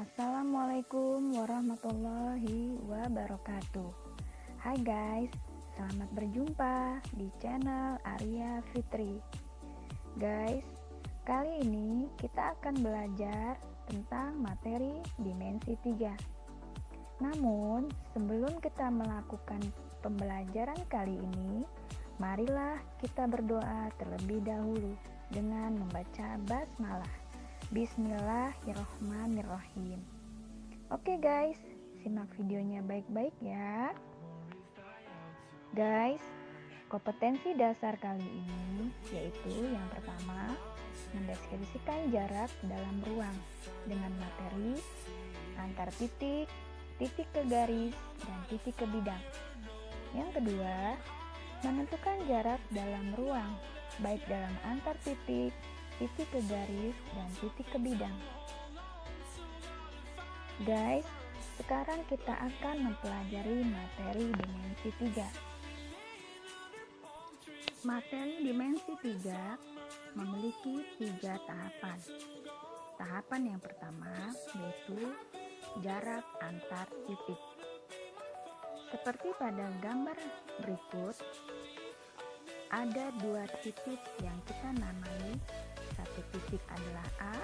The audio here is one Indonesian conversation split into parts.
Assalamualaikum warahmatullahi wabarakatuh. Hai guys, selamat berjumpa di channel Arya Fitri. Guys, kali ini kita akan belajar tentang materi dimensi 3. Namun, sebelum kita melakukan pembelajaran kali ini, marilah kita berdoa terlebih dahulu dengan membaca basmalah. Bismillahirrohmanirrohim. Oke guys, simak videonya baik-baik ya. Guys, kompetensi dasar kali ini yaitu yang pertama, mendeskripsikan jarak dalam ruang dengan materi antar titik, titik ke garis, dan titik ke bidang. Yang kedua, menentukan jarak dalam ruang, baik dalam antar titik, titik ke garis, dan titik ke bidang. Guys, sekarang kita akan mempelajari materi dimensi 3. Materi dimensi 3 memiliki 3 tahapan. Tahapan yang pertama yaitu jarak antar titik. Seperti pada gambar berikut, ada 2 titik yang kita namai. Satu titik adalah A,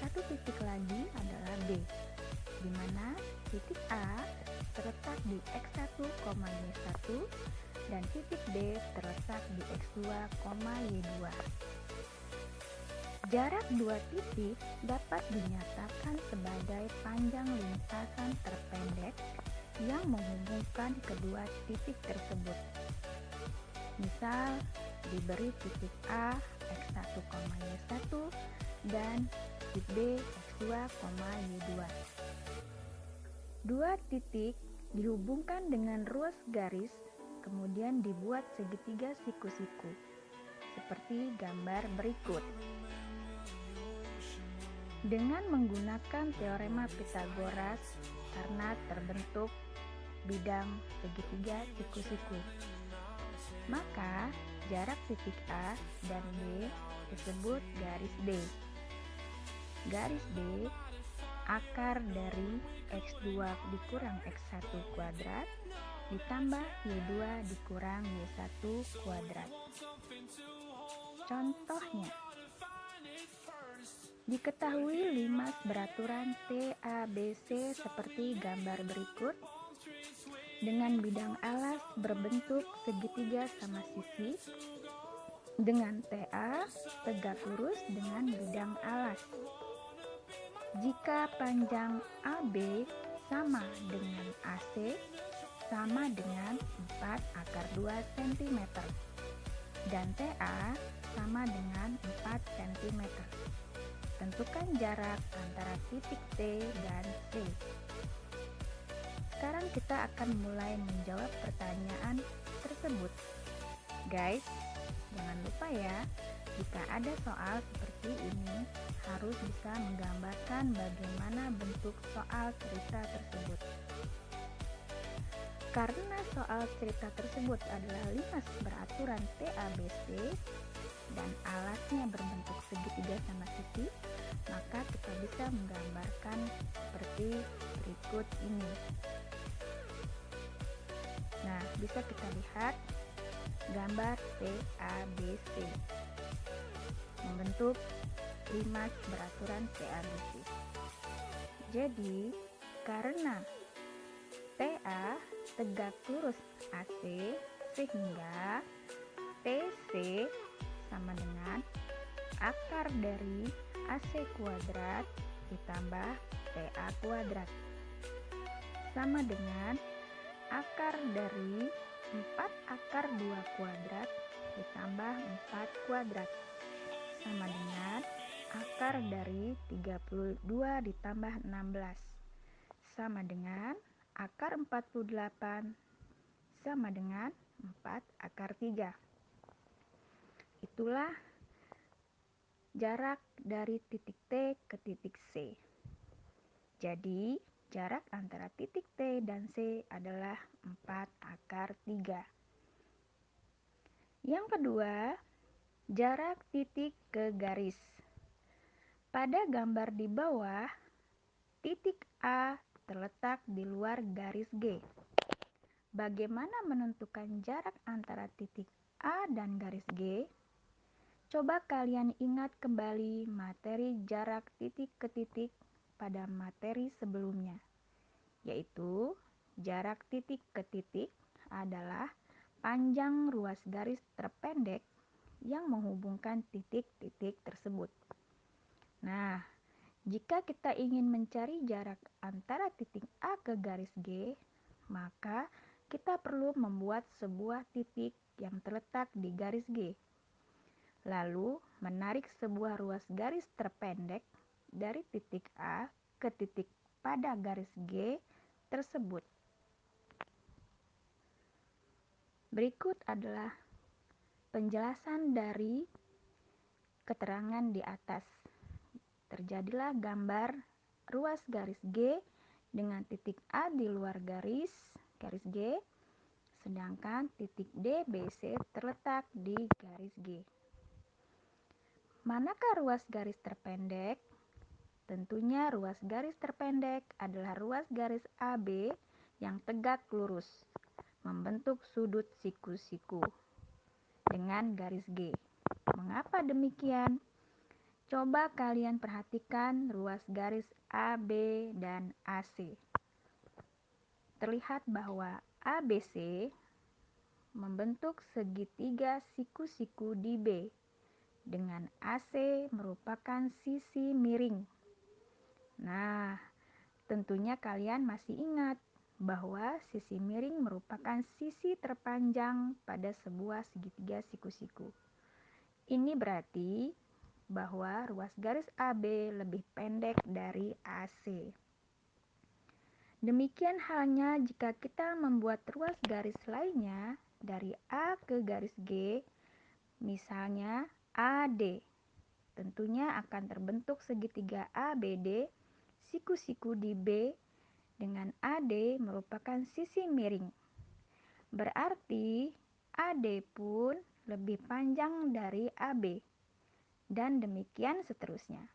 satu titik lagi adalah B, di mana titik A terletak di X1, Y1 dan titik B terletak di X2, Y2. Jarak 2 titik dapat dinyatakan sebagai panjang lintasan terpendek yang menghubungkan kedua titik tersebut. Misal, diberi titik A X1, Y1 dan titik B X2, Y2. Dua titik dihubungkan dengan ruas garis, kemudian dibuat segitiga siku-siku seperti gambar berikut. Dengan menggunakan teorema Pythagoras, karena terbentuk bidang segitiga siku-siku, maka jarak titik A dan B disebut garis D. Garis D akar dari X2 dikurang X1 kuadrat ditambah Y2 dikurang Y1 kuadrat. Contohnya, diketahui limas beraturan TABC seperti gambar berikut, dengan bidang alas berbentuk segitiga sama sisi, dengan TA tegak lurus dengan bidang alas. Jika panjang AB sama dengan AC sama dengan 4 akar 2 cm dan TA sama dengan 4 cm. Tentukan jarak antara titik T dan C. Sekarang kita akan mulai menjawab pertanyaan tersebut. Guys, jangan lupa ya, jika ada soal seperti ini, harus bisa menggambarkan bagaimana bentuk soal cerita tersebut. Karena soal cerita tersebut adalah limas beraturan TABC dan alasnya berbentuk segitiga sama sisi, maka kita bisa menggambarkan seperti berikut ini. Nah, bisa kita lihat gambar TABC membentuk limas beraturan TABC. Jadi, karena TA tegak lurus AC, sehingga TC sama dengan akar dari AC kuadrat ditambah TA kuadrat, sama dengan akar dari 4 akar 2 kuadrat ditambah 4 kuadrat, sama dengan akar dari 32 ditambah 16, sama dengan akar 48, sama dengan 4 akar 3. Itulah jarak dari titik T ke titik C. Jadi, jarak antara titik T dan C adalah 4 akar 3. Yang kedua, jarak titik ke garis. Pada gambar di bawah, titik A terletak di luar garis G. Bagaimana menentukan jarak antara titik A dan garis G? Coba kalian ingat kembali materi jarak titik ke titik pada materi sebelumnya, yaitu jarak titik ke titik adalah panjang ruas garis terpendek yang menghubungkan titik-titik tersebut. Nah, jika kita ingin mencari jarak antara titik A ke garis G, maka kita perlu membuat sebuah titik yang terletak di garis G. Lalu, menarik sebuah ruas garis terpendek dari titik A ke titik pada garis G tersebut. Berikut adalah penjelasan dari keterangan di atas. Terjadilah gambar ruas garis G dengan titik A di luar garis G, sedangkan titik D, B, C terletak di garis G. Manakah ruas garis terpendek? Tentunya ruas garis terpendek adalah ruas garis AB yang tegak lurus, membentuk sudut siku-siku dengan garis G. Mengapa demikian? Coba kalian perhatikan ruas garis AB dan AC. Terlihat bahwa ABC membentuk segitiga siku-siku di B, dengan AC merupakan sisi miring. Nah, tentunya kalian masih ingat bahwa sisi miring merupakan sisi terpanjang pada sebuah segitiga siku-siku. Ini berarti bahwa ruas garis AB lebih pendek dari AC. Demikian halnya jika kita membuat ruas garis lainnya dari A ke garis G, misalnya AD. Tentunya akan terbentuk segitiga ABD, siku-siku di B dengan AD merupakan sisi miring. Berarti AD pun lebih panjang dari AB, dan demikian seterusnya.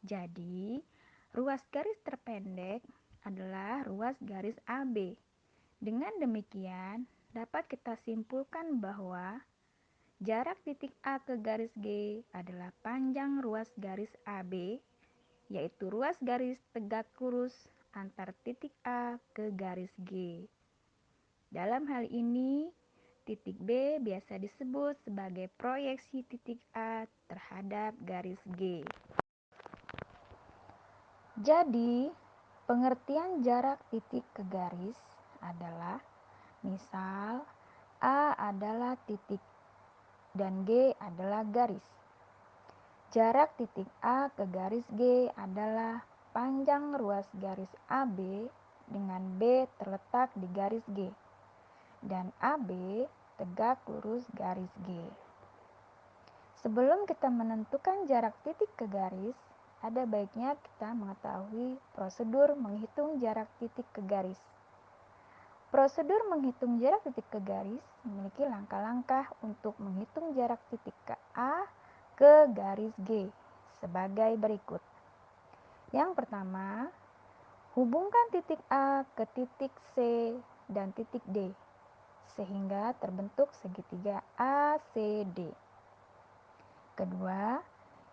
Jadi, ruas garis terpendek adalah ruas garis AB. Dengan demikian, dapat kita simpulkan bahwa jarak titik A ke garis G adalah panjang ruas garis AB, yaitu ruas garis tegak lurus antar titik A ke garis G. Dalam hal ini, titik B biasa disebut sebagai proyeksi titik A terhadap garis G. Jadi, pengertian jarak titik ke garis adalah, misal A adalah titik dan G adalah garis. Jarak titik A ke garis G adalah panjang ruas garis AB dengan B terletak di garis G, dan AB tegak lurus garis G. Sebelum kita menentukan jarak titik ke garis, ada baiknya kita mengetahui prosedur menghitung jarak titik ke garis. Prosedur menghitung jarak titik ke garis memiliki langkah-langkah untuk menghitung jarak titik ke A ke garis G sebagai berikut. Yang pertama, hubungkan titik A ke titik C dan titik D, sehingga terbentuk segitiga ACD. Kedua,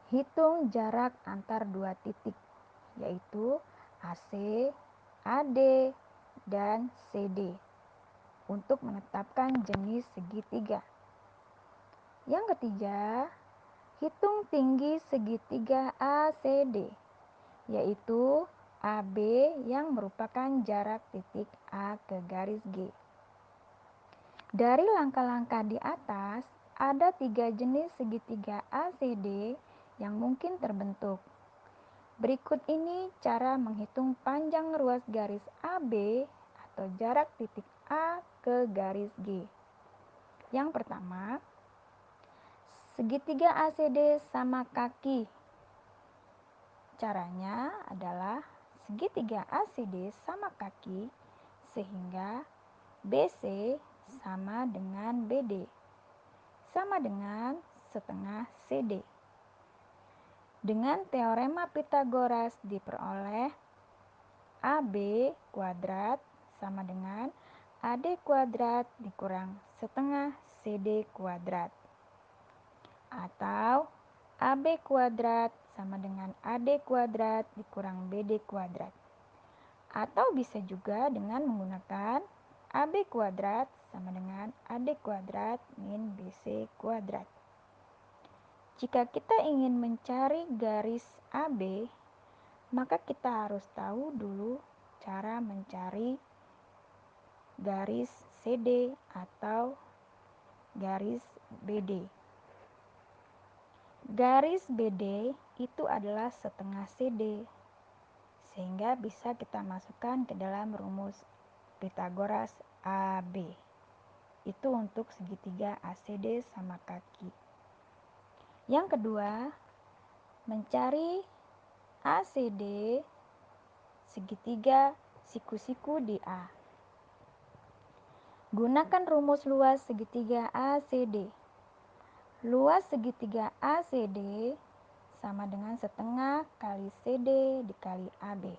hitung jarak antar dua titik, yaitu AC, AD, dan CD, untuk menetapkan jenis segitiga. Yang ketiga, hitung tinggi segitiga ACD, yaitu AB yang merupakan jarak titik A ke garis G. Dari langkah-langkah di atas, ada 3 jenis segitiga ACD yang mungkin terbentuk. Berikut ini cara menghitung panjang ruas garis AB atau jarak titik A ke garis G. Yang pertama, segitiga ACD sama kaki. Caranya adalah segitiga ACD sama kaki sehingga BC sama dengan BD sama dengan setengah CD. Dengan teorema Pythagoras diperoleh AB kuadrat sama dengan AD kuadrat dikurang setengah CD kuadrat. Atau AB kuadrat sama dengan AD kuadrat dikurang BD kuadrat. Atau bisa juga dengan menggunakan AB kuadrat sama dengan AD kuadrat min BC kuadrat. Jika kita ingin mencari garis AB, maka kita harus tahu dulu cara mencari garis CD atau garis BD. Garis BD itu adalah setengah CD, sehingga bisa kita masukkan ke dalam rumus Pythagoras AB. Itu untuk segitiga ACD sama kaki. Yang kedua, mencari ACD segitiga siku-siku di A. Gunakan rumus luas segitiga ACD. Luas segitiga ACD sama dengan setengah kali CD dikali AB.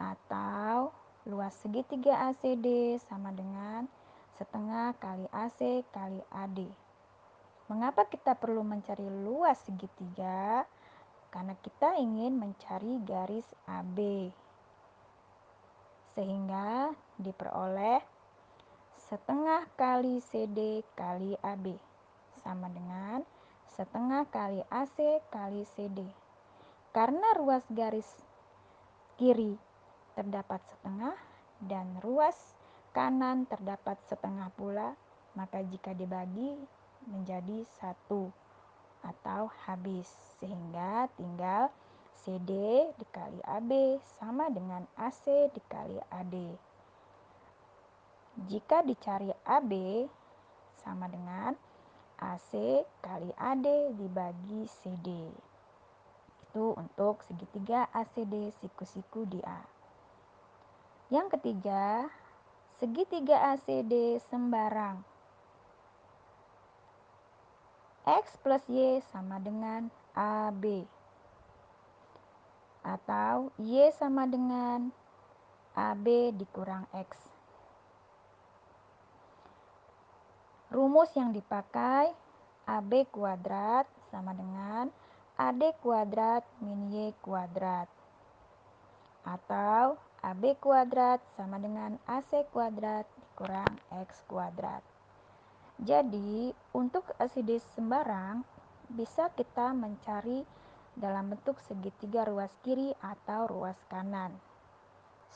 Atau luas segitiga ACD sama dengan setengah kali AC kali AD. Mengapa kita perlu mencari luas segitiga? Karena kita ingin mencari garis AB. Sehingga diperoleh setengah kali CD kali AB sama dengan setengah kali AC kali CD. Karena ruas garis kiri terdapat setengah dan ruas kanan terdapat setengah pula, maka jika dibagi menjadi 1 atau habis, sehingga tinggal CD dikali AB sama dengan AC dikali AD. Jika dicari AB sama dengan AC kali AD dibagi CD. Itu untuk segitiga ACD siku-siku di A. Yang ketiga, segitiga ACD sembarang. X plus Y sama dengan AB. Atau Y sama dengan AB dikurang X. Rumus yang dipakai AB kuadrat sama dengan AD kuadrat min Y kuadrat. Atau AB kuadrat sama dengan AC kuadrat dikurang X kuadrat. Jadi, untuk ACD sembarang bisa kita mencari dalam bentuk segitiga ruas kiri atau ruas kanan.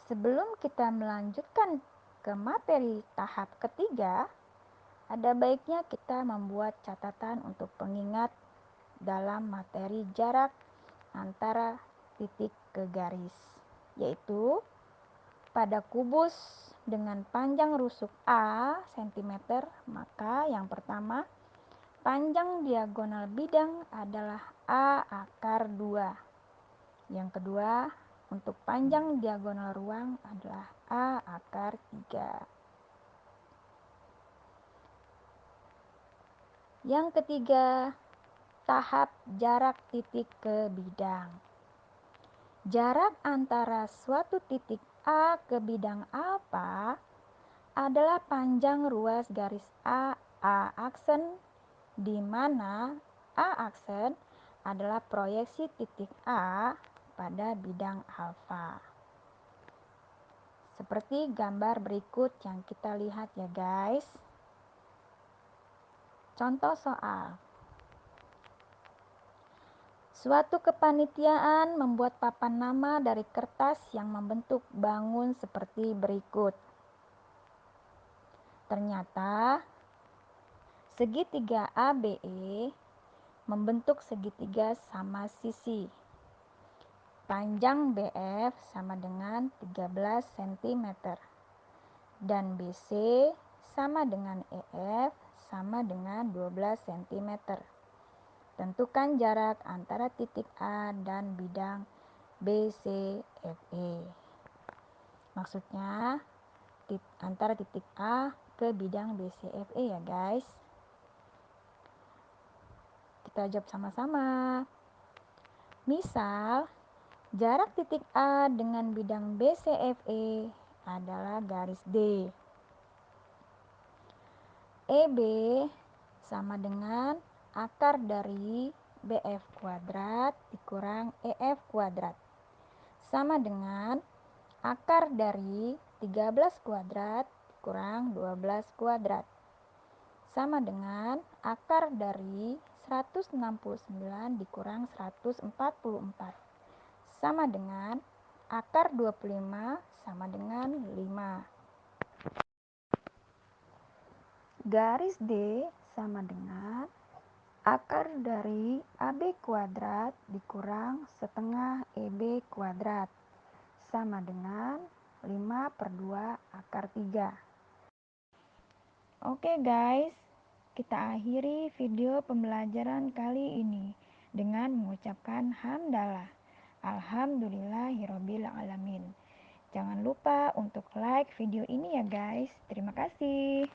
Sebelum kita melanjutkan ke materi tahap ketiga, ada baiknya kita membuat catatan untuk pengingat dalam materi jarak antara titik ke garis, yaitu pada kubus dengan panjang rusuk A cm, maka yang pertama panjang diagonal bidang adalah A akar 2. Yang kedua, untuk panjang diagonal ruang adalah A akar 3. Yang ketiga, tahap jarak titik ke bidang. Jarak antara suatu titik A ke bidang alfa adalah panjang ruas garis A aksen, di mana A aksen adalah proyeksi titik A pada bidang alfa. Seperti gambar berikut yang kita lihat ya guys. Contoh soal. Suatu kepanitiaan membuat papan nama dari kertas yang membentuk bangun seperti berikut. Ternyata segitiga ABE membentuk segitiga sama sisi. Panjang BF sama dengan 13 cm dan BC sama dengan EF sama dengan 12 cm. Tentukan jarak antara titik A dan bidang BCFE. Maksudnya antara titik A ke bidang BCFE ya guys. Kita jawab sama-sama. Misal Jarak titik A dengan bidang BCFE adalah garis D. EB sama dengan akar dari BF kuadrat dikurang EF kuadrat. Sama dengan akar dari 13 kuadrat dikurang 12 kuadrat. Sama dengan akar dari 169 dikurang 144. Sama dengan akar 25 sama dengan 5. Garis D sama dengan akar dari AB kuadrat dikurang setengah EB kuadrat sama dengan 5/2 akar 3. Oke guys, kita akhiri video pembelajaran kali ini dengan mengucapkan hamdalah. Alhamdulillahirabbil alamin. Jangan lupa untuk like video ini ya guys. Terima kasih.